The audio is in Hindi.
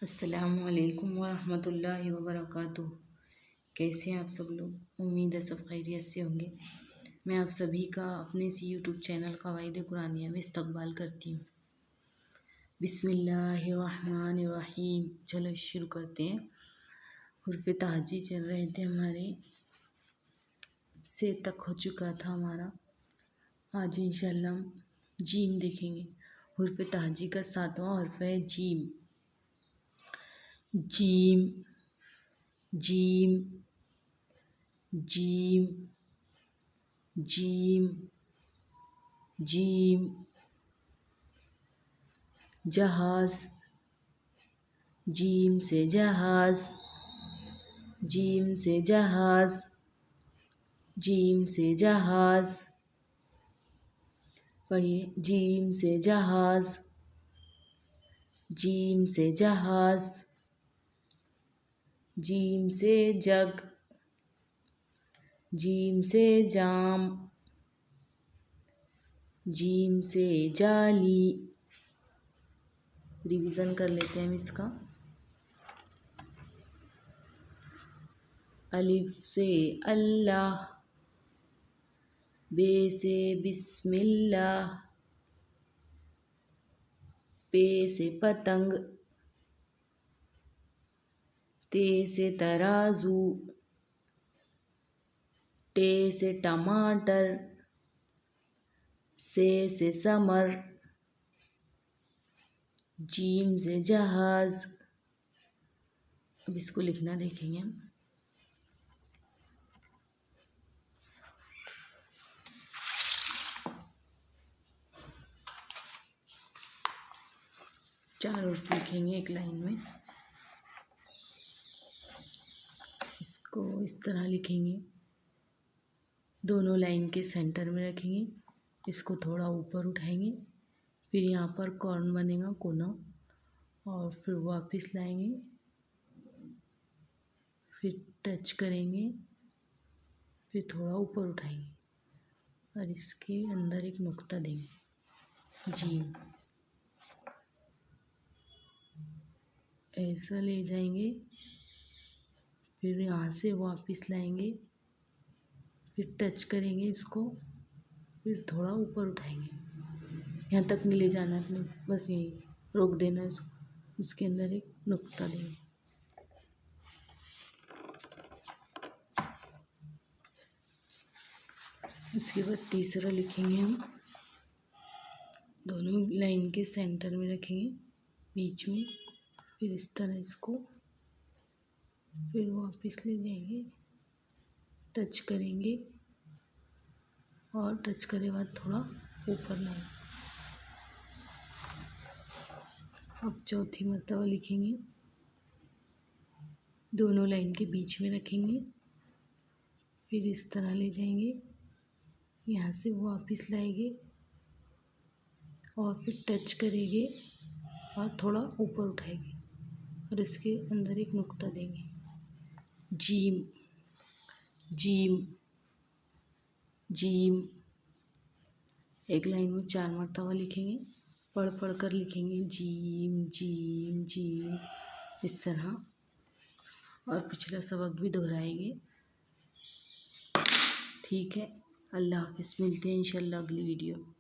अस्सलामुअलैकुम वरहमतुल्लाहि वबरकातुहू। कैसे हैं आप सब लोग? उम्मीद है सब खैरियत से होंगे। मैं आप सभी का अपने इस यूट्यूब चैनल क़वाइदुक़ुरानिया में इस्तक़बाल करती हूँ। बिस्मिल्लाहिर्रहमानिर्रहीम। चलो शुरू करते हैं। हुर्फ़ ताजी चल रहे थे हमारे, से तक हो चुका था हमारा। आज इंशाल्लाह हम जीम देखेंगे। हुर्फ़ ताजी का 7वां हर्फ है gym. Gym gym gym gym gym. जहाज़, जीम से जहाज़, जीम से जहाज़, जीम से जहाज़। पढ़िए, जीम से जहाज़, जीम से जहाज़। जीम से जग, जीम से जाम, जीम से जाली। रिवीजन कर लेते हैं हम इसका। अलिफ से अल्लाह, बे से बिस्मिल्लाह, पे से पतंग, ते से तराजू, टे से टमाटर, से समर, जीम से जहाज़। अब इसको लिखना देखेंगे हम। चार हर्फ लिखेंगे एक लाइन में। इसको इस तरह लिखेंगे, दोनों लाइन के सेंटर में रखेंगे। इसको थोड़ा ऊपर उठाएंगे, फिर यहाँ पर कॉर्न बनेगा, कोना, और फिर वापस लाएंगे, फिर टच करेंगे, फिर थोड़ा ऊपर उठाएंगे और इसके अंदर एक नुक्ता देंगे। जीम ऐसा ले जाएंगे, फिर यहाँ से वापस लाएंगे, फिर टच करेंगे इसको, फिर थोड़ा ऊपर उठाएंगे। यहाँ तक नहीं ले जाना अपने, बस यही रोक देना इसको। इसके अंदर एक नुक्ता देंगे। उसके बाद तीसरा लिखेंगे हम, दोनों लाइन के सेंटर में रखेंगे, बीच में, फिर इस तरह इसको, फिर वापस ले जाएंगे, टच करेंगे, और टच करे बाद थोड़ा ऊपर लाएंगे। अब चौथी मर्तबा लिखेंगे, दोनों लाइन के बीच में रखेंगे, फिर इस तरह ले जाएंगे, यहाँ से वापस लाएंगे, और फिर टच करेंगे और थोड़ा ऊपर उठाएंगे और इसके अंदर एक नुक्ता देंगे। Gym gym gym. एक लाइन में 4 मर्तबा लिखेंगे, पढ़ पढ़ कर लिखेंगे, जीम जीम जीम, इस तरह। और पिछला सबक भी दोहराएंगे। ठीक है, अल्लाह हाफ़िज़। मिलते हैं इंशाल्लाह अगली वीडियो।